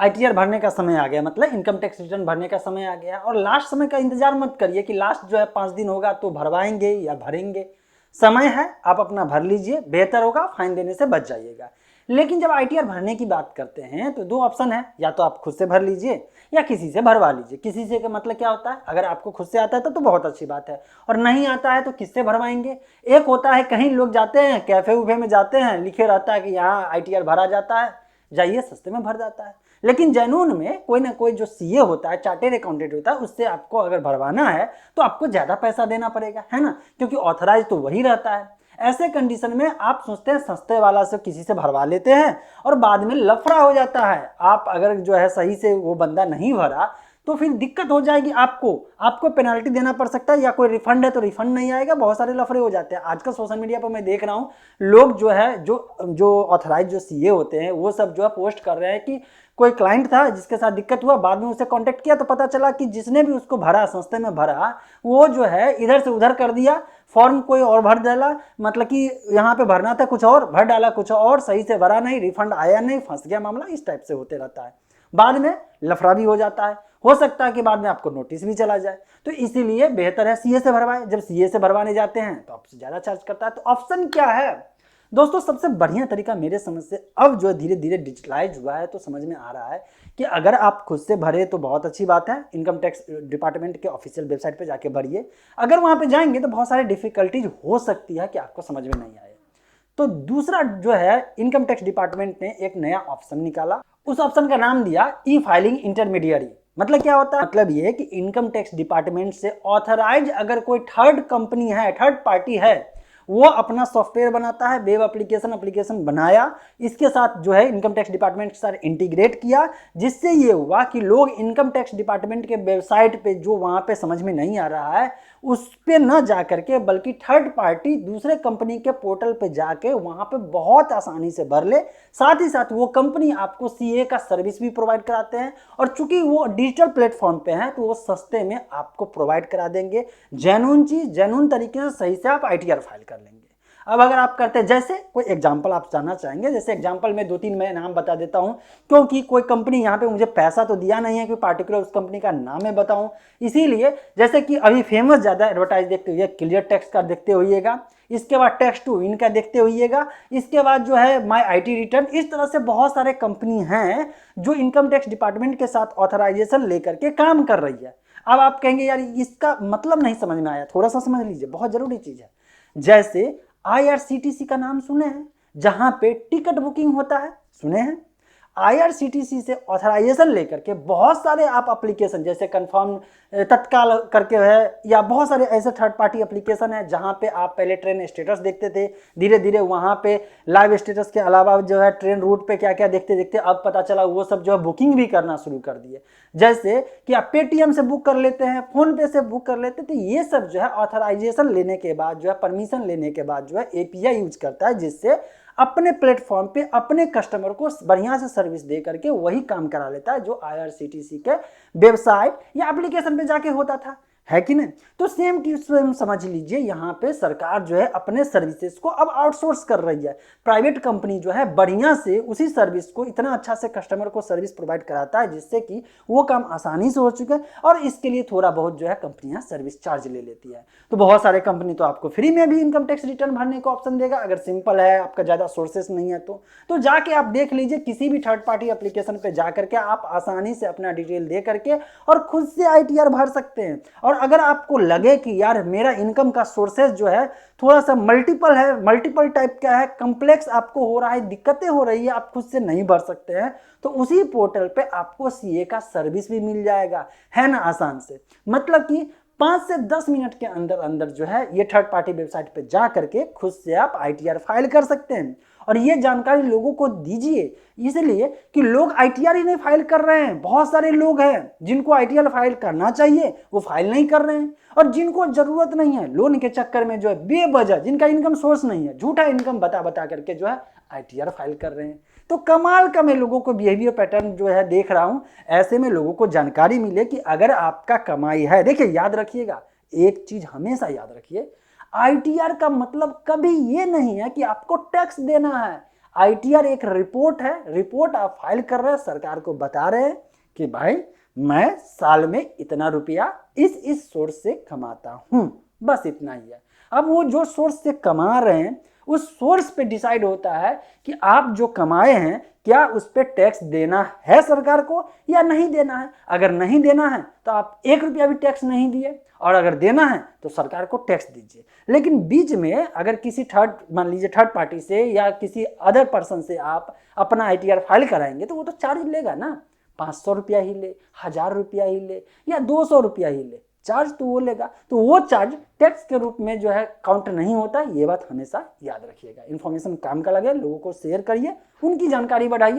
ITR भरने का समय आ गया, मतलब इनकम टैक्स रिटर्न भरने का समय आ गया। और लास्ट समय का इंतजार मत करिए कि लास्ट जो है 5 दिन होगा तो भरवाएंगे या भरेंगे। समय है, आप अपना भर लीजिए, बेहतर होगा, फाइन देने से बच जाइएगा। लेकिन जब आईटीआर भरने की बात करते हैं तो दो ऑप्शन है, या तो आप खुद से भर लीजिए या किसी से भरवा लीजिए। किसी से का मतलब क्या होता है, अगर आपको खुद से आता है तो बहुत अच्छी बात है, और नहीं आता है तो किससे भरवाएंगे। एक होता है कहीं लोग जाते हैं कैफे उफे में जाते हैं, लिखे रहता है कि यहाँ आईटीआर भरा जाता है, जाइए सस्ते में भर जाता है। लेकिन जेन्युइन में कोई ना कोई जो सीए होता है, चार्टेड अकाउंटेंट होता है, उससे आपको अगर भरवाना है तो आपको ज़्यादा पैसा देना पड़ेगा, है ना, क्योंकि ऑथराइज तो वही रहता है। ऐसे कंडीशन में आप सोचते हैं सस्ते वाला से किसी से भरवा लेते हैं और बाद में लफड़ा हो जाता है। आप अगर जो है सही से वो बंदा नहीं भरा तो फिर दिक्कत हो जाएगी, आपको पेनल्टी देना पड़ सकता है, या कोई रिफंड है तो रिफंड नहीं आएगा, बहुत सारे लफड़े हो जाते हैं। आजकल सोशल मीडिया पर मैं देख रहा हूँ लोग जो है जो ऑथराइज जो सीए होते हैं वो सब जो है पोस्ट कर रहे हैं कि कोई क्लाइंट था जिसके साथ दिक्कत हुआ, बाद में उसे कांटेक्ट किया तो पता चला कि जिसने भी उसको भरा, सस्ते में भरा, वो जो है इधर से उधर कर दिया, फॉर्म कोई और भर डाला, मतलब कि यहाँ पे भरना था कुछ और, भर डाला कुछ और, सही से भरा नहीं, रिफंड आया नहीं, फंस गया मामला। इस टाइप से होते रहता है, बाद में लफड़ा भी हो जाता है, हो सकता है कि बाद में आपको नोटिस भी चला जाए। तो इसीलिए बेहतर है सीए से भरवाएं। जब सीए से भरवाने जाते हैं तो आपसे ज़्यादा चार्ज करता है। तो ऑप्शन क्या है दोस्तों, सबसे बढ़िया तरीका मेरे समझ से अब जो धीरे धीरे डिजिटलाइज हुआ है तो समझ में आ रहा है कि अगर आप खुद से भरे तो बहुत अच्छी बात है, इनकम टैक्स डिपार्टमेंट के ऑफिशियल वेबसाइट पे जाके भरिए। अगर वहाँ पे जाएंगे तो बहुत सारी डिफिकल्टीज हो सकती है कि आपको समझ में नहीं आए। तो दूसरा जो है, इनकम टैक्स डिपार्टमेंट ने एक नया ऑप्शन निकाला, उस ऑप्शन का नाम दिया ई फाइलिंग इंटरमीडियरी। मतलब क्या होता है, मतलब ये है कि इनकम टैक्स डिपार्टमेंट से ऑथराइज अगर कोई थर्ड कंपनी है, थर्ड पार्टी है, वो अपना सॉफ्टवेयर बनाता है, वेब एप्लीकेशन बनाया, इसके साथ जो है इनकम टैक्स डिपार्टमेंट के साथ इंटीग्रेट किया, जिससे ये हुआ कि लोग इनकम टैक्स डिपार्टमेंट के वेबसाइट पे जो वहां पे समझ में नहीं आ रहा है उस पे न जा करके, बल्कि थर्ड पार्टी दूसरे कंपनी के पोर्टल पे जाके वहां पे बहुत आसानी से भर ले। साथ ही साथ वो कंपनी आपको सीए का सर्विस भी प्रोवाइड कराते हैं, और चूंकि वो डिजिटल प्लेटफॉर्म पे है तो वो सस्ते में आपको प्रोवाइड करा देंगे। जेन्युइन चीज जेन्युइन तरीके से सही से आप आईटीआर फाइल कर लेंगे। अब अगर आप करते हैं, जैसे कोई एग्जांपल आप जानना चाहेंगे, जैसे एग्जांपल में 2-3 मैं नाम बता देता हूं, क्योंकि कोई कंपनी यहाँ पे मुझे पैसा तो दिया नहीं है कि पार्टिकुलर उस कंपनी का नाम मैं बताऊं, इसीलिए जैसे कि अभी फेमस ज्यादा एडवर्टाइज देखते हुए क्लियर टैक्स का देखते होइएगा, इसके बाद टैक्स टू विन का देखते होइएगा, इसके बाद जो है माई आईटी रिटर्न। इस तरह से बहुत सारे कंपनी हैं जो इनकम टैक्स डिपार्टमेंट के साथ ऑथराइजेशन लेकर के काम कर रही है। अब आप कहेंगे यार इसका मतलब नहीं समझ में आया, थोड़ा सा समझ लीजिए, बहुत जरूरी चीज है। जैसे आईआरसीटीसी का नाम सुने हैं, जहां पे टिकट बुकिंग होता है, सुने हैं। आईआरसीटीसी से ऑथराइजेशन लेकर के बहुत सारे आप एप्लीकेशन, जैसे कंफर्म तत्काल करके है, या बहुत सारे ऐसे थर्ड पार्टी एप्लीकेशन है जहां पे आप पहले ट्रेन स्टेटस देखते थे, धीरे धीरे वहां पे लाइव स्टेटस के अलावा जो है ट्रेन रूट पे क्या क्या देखते देखते अब पता चला वो सब जो है बुकिंग भी करना शुरू कर दिए। जैसे कि आप पेटीएम से बुक कर लेते हैं, फोन पे से बुक कर लेते, तो ये सब जो है ऑथराइजेशन लेने के बाद जो है, परमिशन लेने के बाद जो है एपीआई यूज करता है, जिससे अपने प्लेटफॉर्म पे अपने कस्टमर को बढ़िया से सर्विस दे करके वही काम करा लेता है जो आईआरसीटीसी के वेबसाइट या एप्लीकेशन पे जाके होता था, है कि नहीं। तो सेम टू सेम समझ लीजिए, यहाँ पे सरकार जो है अपने सर्विसेज को अब आउटसोर्स कर रही है। प्राइवेट कंपनी जो है बढ़िया से उसी सर्विस को इतना अच्छा से कस्टमर को सर्विस प्रोवाइड कराता है, जिससे कि वो काम आसानी से हो चुका है, और इसके लिए थोड़ा बहुत जो है कंपनियां सर्विस चार्ज ले लेती है। तो बहुत सारे कंपनी तो आपको फ्री में भी इनकम टैक्स रिटर्न भरने का ऑप्शन देगा, अगर सिंपल है, आपका ज्यादा सोर्सेस नहीं है तो जाके आप देख लीजिए, किसी भी थर्ड पार्टी एप्लीकेशन पे जाकर के आप आसानी से अपना डिटेल दे करके और खुद से आईटीआर भर सकते हैं। और अगर आपको लगे कि यार मेरा इनकम का सोर्सेज जो है थोड़ा सा मल्टीपल है, मल्टीपल टाइप का है, कम्प्लेक्स आपको हो रहा है, दिक्कतें हो रही है, आप खुद से नहीं भर सकते हैं, तो उसी पोर्टल पे आपको सीए का सर्विस भी मिल जाएगा, है ना, आसान से। मतलब कि 5 से 10 मिनट के अंदर अंदर जो है ये थर्ड पार्टी वेबसाइट पे जा करके खुद से आप आईटीआर फाइल कर सकते हैं। और ये जानकारी लोगों को दीजिए, इसलिए कि लोग आईटीआर ही नहीं फाइल कर रहे हैं। बहुत सारे लोग हैं जिनको आईटीआर फाइल करना चाहिए वो फाइल नहीं कर रहे हैं, और जिनको जरूरत नहीं है लोन के चक्कर में जो है बेवजह, जिनका इनकम सोर्स नहीं है, झूठा इनकम बता बता करके जो है आईटीआर फाइल कर रहे हैं। तो कमाल का मैं लोगों को बिहेवियर पैटर्न जो है देख रहा हूं। ऐसे में लोगों को जानकारी मिले कि अगर आपका कमाई है, देखिए याद रखिएगा, एक चीज हमेशा याद रखिए, आईटीआर का मतलब कभी ये नहीं है कि आपको टैक्स देना है। आईटीआर एक रिपोर्ट है, रिपोर्ट आप फाइल कर रहे हैं, सरकार को बता रहे हैं कि भाई मैं साल में इतना रुपया इस सोर्स से कमाता हूं, बस इतना ही है। अब वो जो सोर्स से कमा रहे हैं उस सोर्स पे डिसाइड होता है कि आप जो कमाए हैं क्या उस पे टैक्स देना है सरकार को या नहीं देना है। अगर नहीं देना है तो आप 1 रुपया भी टैक्स नहीं दिए, और अगर देना है तो सरकार को टैक्स दीजिए। लेकिन बीच में अगर किसी मान लीजिए थर्ड पार्टी से या किसी अदर पर्सन से आप अपना आईटीआर फाइल कराएंगे तो वो तो चार्ज लेगा ना, 500 रुपया ही ले, 1000 रुपया ही ले या 200 रुपया ही ले, चार्ज तो वो लेगा। तो वो चार्ज टैक्स के रूप में जो है काउंट नहीं होता, ये बात हमेशा याद रखिएगा। इन्फॉर्मेशन काम का लगे, लोगों को शेयर करिए, उनकी जानकारी बढ़ाइए।